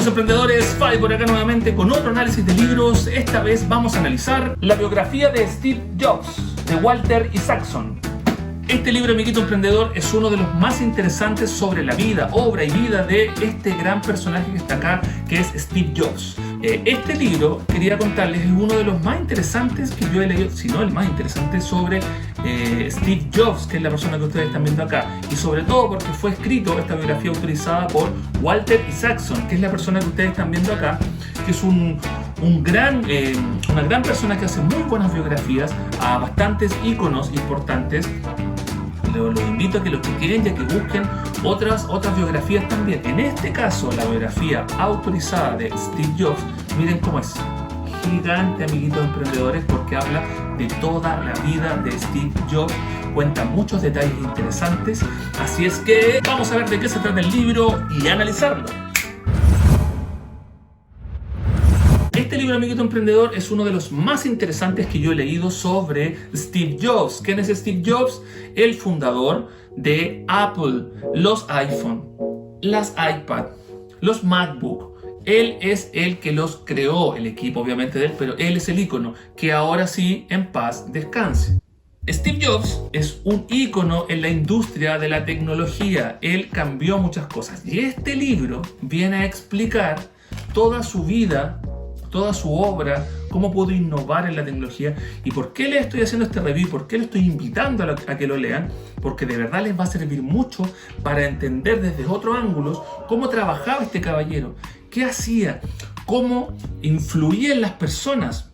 Amigos emprendedores, Fabi por acá nuevamente con otro análisis de libros. Esta vez vamos a analizar la biografía de Steve Jobs, de Walter Isaacson. Este libro, amiguito emprendedor, es uno de los más interesantes sobre la vida, obra y vida de este gran personaje que está acá, que es Steve Jobs. Este libro, quería contarles, es uno de los más interesantes que yo he leído, si no el más interesante, sobre Steve Jobs, que es la persona que ustedes están viendo acá. Y sobre todo porque fue escrito esta biografía autorizada por Walter Isaacson, que es la persona que ustedes están viendo acá, que es una gran persona que hace muy buenas biografías a bastantes íconos importantes. Los invito a que los que quieren ya que busquen otras biografías también. En este caso, la biografía autorizada de Steve Jobs, miren cómo es gigante, amiguitos emprendedores, porque habla de toda la vida de Steve Jobs, cuenta muchos detalles interesantes. Así es que vamos a ver de qué se trata el libro y analizarlo. Este libro, amiguito emprendedor, es uno de los más interesantes que yo he leído sobre Steve Jobs. ¿Quién es Steve Jobs? El fundador de Apple, los iPhone, las iPad, los MacBook. Él es el que los creó, el equipo obviamente de él, pero él es el ícono, que ahora sí, en paz, descanse. Steve Jobs es un ícono en la industria de la tecnología. Él cambió muchas cosas. Y este libro viene a explicar toda su vida, toda su obra, cómo pudo innovar en la tecnología y por qué les estoy haciendo este review, por qué les estoy invitando a que lo lean, porque de verdad les va a servir mucho para entender desde otros ángulos cómo trabajaba este caballero, qué hacía, cómo influía en las personas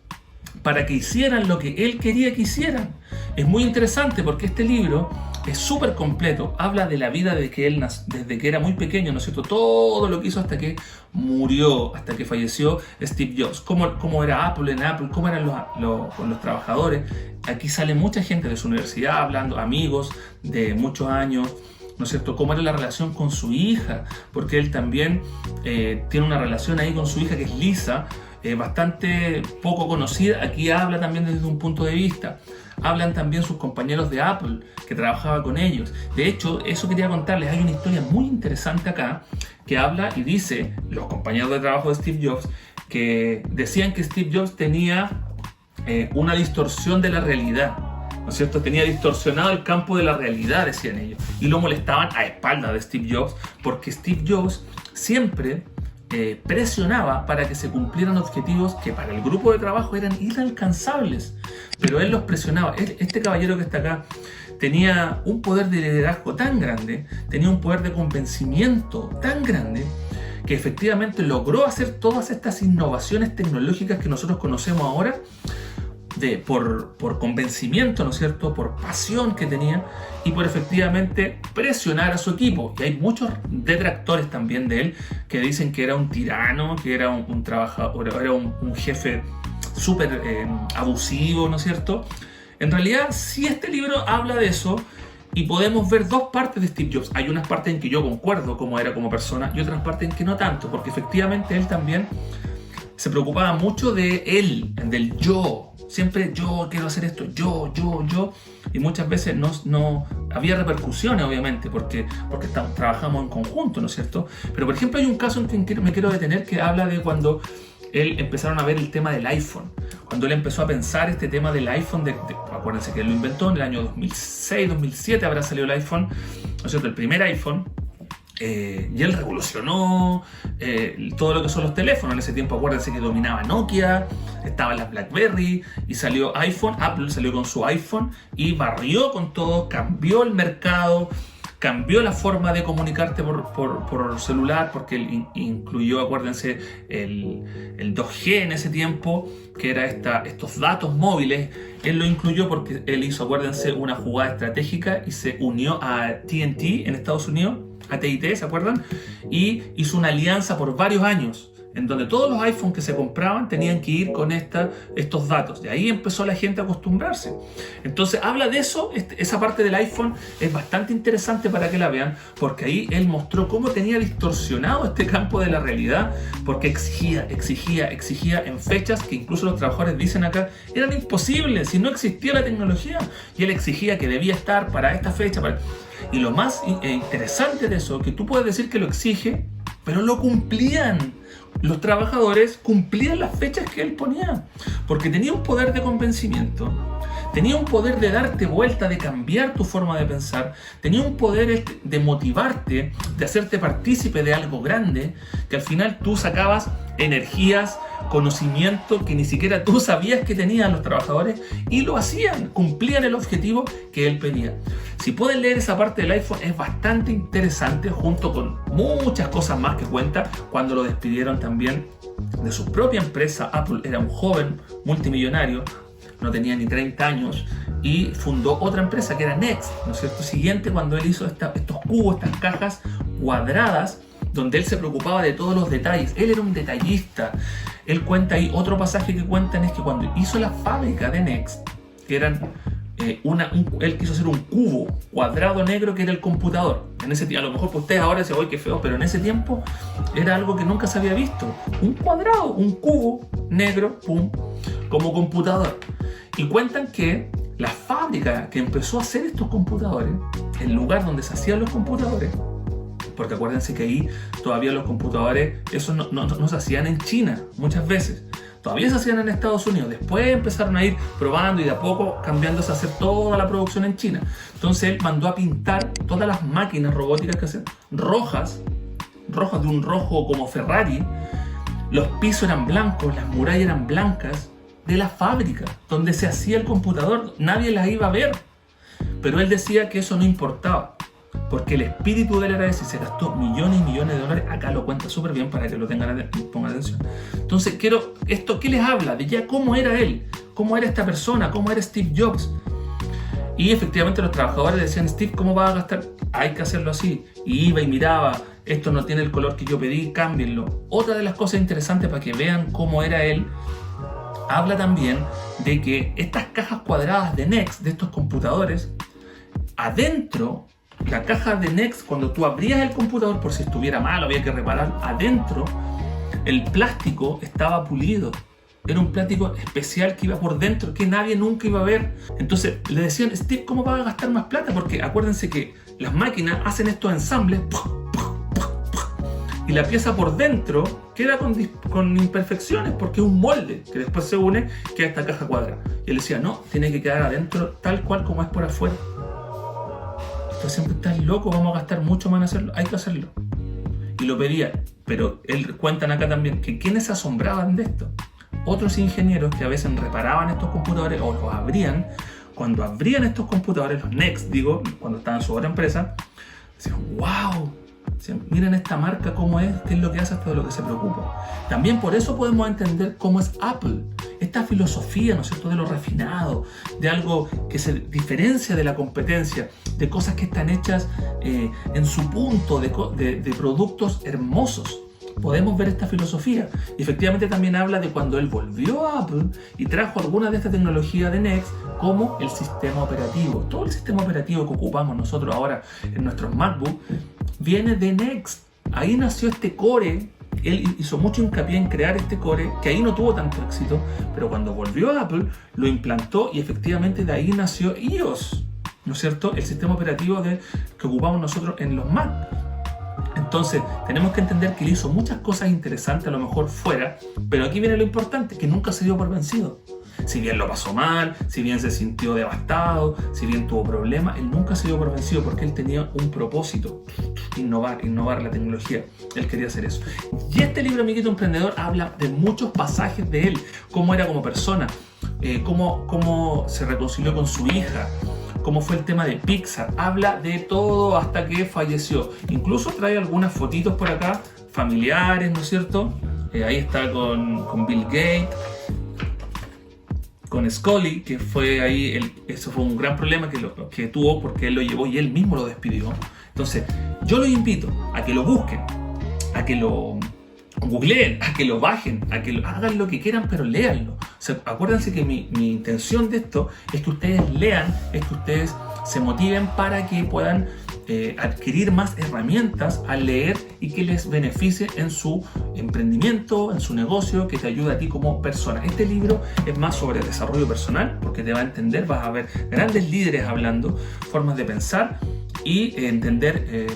para que hicieran lo que él quería que hicieran. Es muy interesante porque este libro es súper completo, habla de la vida desde que era muy pequeño, ¿no es cierto? Todo lo que hizo hasta que murió, hasta que falleció Steve Jobs, cómo era Apple en Apple, cómo eran los trabajadores. Aquí sale mucha gente de su universidad hablando, amigos de muchos años, ¿no es cierto? Cómo era la relación con su hija, porque él también tiene una relación ahí con su hija que es Lisa, bastante poco conocida. Aquí habla también desde un punto de vista. Hablan también sus compañeros de Apple, que trabajaba con ellos. De hecho, eso quería contarles. Hay una historia muy interesante acá que habla y dice, los compañeros de trabajo de Steve Jobs, que decían que Steve Jobs tenía una distorsión de la realidad, ¿no es cierto? Tenía distorsionado el campo de la realidad, decían ellos. Y lo molestaban a espaldas de Steve Jobs, porque Steve Jobs siempre presionaba para que se cumplieran objetivos que para el grupo de trabajo eran inalcanzables, pero él los presionaba. Este caballero que está acá tenía un poder de liderazgo tan grande, tenía un poder de convencimiento tan grande, que efectivamente logró hacer todas estas innovaciones tecnológicas que nosotros conocemos ahora, por convencimiento, ¿no es cierto?, por pasión que tenía y por efectivamente presionar a su equipo. Y hay muchos detractores también de él que dicen que era un tirano, que era un trabajador, era un jefe súper abusivo, ¿no es cierto? En realidad, sí, este libro habla de eso y podemos ver dos partes de Steve Jobs. Hay unas partes en que yo concuerdo cómo era como persona y otras partes en que no tanto, porque efectivamente él también se preocupaba mucho de él, del yo. Siempre yo quiero hacer esto, yo. Y muchas veces no había repercusiones, obviamente, porque trabajamos en conjunto, ¿no es cierto? Pero, por ejemplo, hay un caso en que me quiero detener que habla de cuando él empezaron a ver el tema del iPhone. Cuando él empezó a pensar este tema del iPhone, acuérdense que él lo inventó en el año 2006, 2007 habrá salido el iPhone, ¿no es cierto? El primer iPhone. Y él revolucionó todo lo que son los teléfonos. En ese tiempo, acuérdense que dominaba Nokia, estaban las BlackBerry y salió iPhone. Apple salió con su iPhone y barrió con todo, cambió el mercado, cambió la forma de comunicarte por celular, porque él incluyó, acuérdense, el 2G en ese tiempo, que era estos datos móviles. Él lo incluyó porque él hizo, acuérdense, una jugada estratégica y se unió a AT&T en Estados Unidos, AT&T, ¿se acuerdan? Y hizo una alianza por varios años, en donde todos los iPhones que se compraban tenían que ir con estos datos. De ahí empezó la gente a acostumbrarse. Entonces habla de eso, esa parte del iPhone es bastante interesante para que la vean, porque ahí él mostró cómo tenía distorsionado este campo de la realidad, porque exigía en fechas que incluso los trabajadores dicen acá, eran imposibles, si no existía la tecnología, y él exigía que debía estar para esta fecha. Y lo más interesante de eso, que tú puedes decir que lo exige, pero lo cumplían. Los trabajadores cumplían las fechas que él ponía, porque tenía un poder de convencimiento, tenía un poder de darte vuelta, de cambiar tu forma de pensar, tenía un poder de motivarte, de hacerte partícipe de algo grande, que al final tú sacabas energías, conocimiento que ni siquiera tú sabías que tenían los trabajadores, y lo hacían, cumplían el objetivo que él pedía. Si pueden leer esa parte del iPhone, es bastante interesante, junto con muchas cosas más que cuenta. Cuando lo despidieron también de su propia empresa, Apple era un joven multimillonario, no tenía ni 30 años, y fundó otra empresa que era Next, ¿no es cierto? Siguiente, cuando él hizo estos cubos, estas cajas cuadradas, donde él se preocupaba de todos los detalles. Él era un detallista. Él cuenta ahí, otro pasaje que cuentan es que cuando hizo la fábrica de Next, que eran él quiso hacer un cubo cuadrado negro que era el computador. En ese tiempo, a lo mejor para ustedes ahora dicen, ¡ay, qué feo! Pero en ese tiempo era algo que nunca se había visto. Un cuadrado, un cubo negro, pum, como computador. Y cuentan que la fábrica que empezó a hacer estos computadores, el lugar donde se hacían los computadores, porque acuérdense que ahí todavía los computadores, esos no se hacían en China muchas veces. Todavía se hacían en Estados Unidos. Después empezaron a ir probando y de a poco cambiándose a hacer toda la producción en China. Entonces él mandó a pintar todas las máquinas robóticas que hacen rojas de un rojo como Ferrari. Los pisos eran blancos, las murallas eran blancas de la fábrica donde se hacía el computador. Nadie las iba a ver. Pero él decía que eso no importaba, porque el espíritu de él era ese. Se gastó millones y millones de dólares. Acá lo cuenta súper bien para que lo pongan atención. Entonces esto, ¿qué les habla? De ya cómo era él, cómo era esta persona, cómo era Steve Jobs. Y efectivamente los trabajadores decían, Steve, ¿cómo vas a gastar? Hay que hacerlo así. Y iba y miraba, esto no tiene el color que yo pedí, cámbienlo. Otra de las cosas interesantes para que vean cómo era él, habla también de que estas cajas cuadradas de Next, de estos computadores, adentro, la caja de Next, cuando tú abrías el computador, por si estuviera mal, había que reparar, adentro, el plástico estaba pulido. Era un plástico especial que iba por dentro, que nadie nunca iba a ver. Entonces le decían, Steve, ¿cómo vas a gastar más plata? Porque acuérdense que las máquinas hacen estos ensambles y la pieza por dentro queda con imperfecciones, porque es un molde que después se une, que es esta caja cuadrada. Y él decía, no, tiene que quedar adentro tal cual como es por afuera. Entonces siempre estás loco, vamos a gastar mucho más en hacerlo, hay que hacerlo. Y lo pedía, pero él cuentan acá también que quienes se asombraban de esto, otros ingenieros que a veces reparaban estos computadores o los abrían. Cuando abrían estos computadores, los Next, digo, cuando estaban en su otra empresa, decían, wow, miren esta marca cómo es, qué es lo que hace, hasta de lo que se preocupa. También por eso podemos entender cómo es Apple, esta filosofía, ¿no es cierto?, de lo refinado, de algo que se diferencia de la competencia, de cosas que están hechas en su punto, de productos hermosos. Podemos ver esta filosofía. Y efectivamente también habla de cuando él volvió a Apple y trajo alguna de esta tecnología de Next, como el sistema operativo. Todo el sistema operativo que ocupamos nosotros ahora en nuestros MacBook viene de Next. Ahí nació este core. Él hizo mucho hincapié en crear este core, que ahí no tuvo tanto éxito, pero cuando volvió a Apple lo implantó y efectivamente de ahí nació iOS, ¿no es cierto? El sistema operativo que ocupamos nosotros en los Mac. Entonces tenemos que entender que él hizo muchas cosas interesantes a lo mejor fuera, pero aquí viene lo importante, que nunca se dio por vencido. Si bien lo pasó mal, si bien se sintió devastado, si bien tuvo problemas, él nunca se dio por vencido porque él tenía un propósito: innovar la tecnología. Él quería hacer eso. Y este libro, Amiguito Emprendedor, habla de muchos pasajes de él, cómo era como persona, cómo se reconcilió con su hija, cómo fue el tema de Pixar. Habla de todo hasta que falleció. Incluso trae algunas fotitos por acá, familiares, ¿no es cierto? Ahí está con Bill Gates, con Scully, que fue ahí, eso fue un gran problema que tuvo porque él lo llevó y él mismo lo despidió. Entonces, yo los invito a que lo busquen, a que lo googleen, a que lo bajen, a que hagan lo que quieran, pero léanlo. O sea, acuérdense que mi intención de esto es que ustedes lean, es que ustedes se motiven para que puedan adquirir más herramientas al leer y que les beneficie en su emprendimiento, en su negocio, que te ayude a ti como persona. Este libro es más sobre desarrollo personal, porque te va a entender, vas a ver grandes líderes hablando, formas de pensar y entender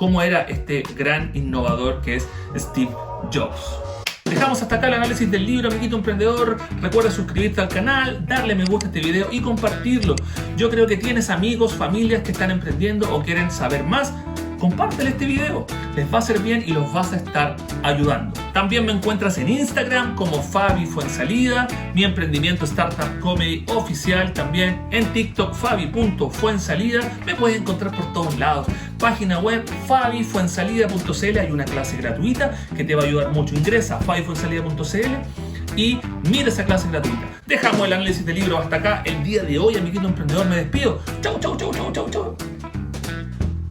cómo era este gran innovador que es Steve Jobs. Dejamos hasta acá el análisis del libro, amiguito emprendedor. Recuerda suscribirte al canal, darle me gusta a este video y compartirlo. Yo creo que tienes amigos, familias que están emprendiendo o quieren saber más. Compártele este video, les va a hacer bien y los vas a estar ayudando. También me encuentras en Instagram como Fabi Fuensalida, mi emprendimiento Startup Comedy oficial, también en TikTok fabi.fuensalida, me puedes encontrar por todos lados. Página web fabifuensalida.cl, hay una clase gratuita que te va a ayudar mucho. Ingresa a fabifuensalida.cl y mira esa clase gratuita. Dejamos el análisis del libro hasta acá el día de hoy, amiguito emprendedor, me despido. Chau, chau, chau, chau, chau, chau.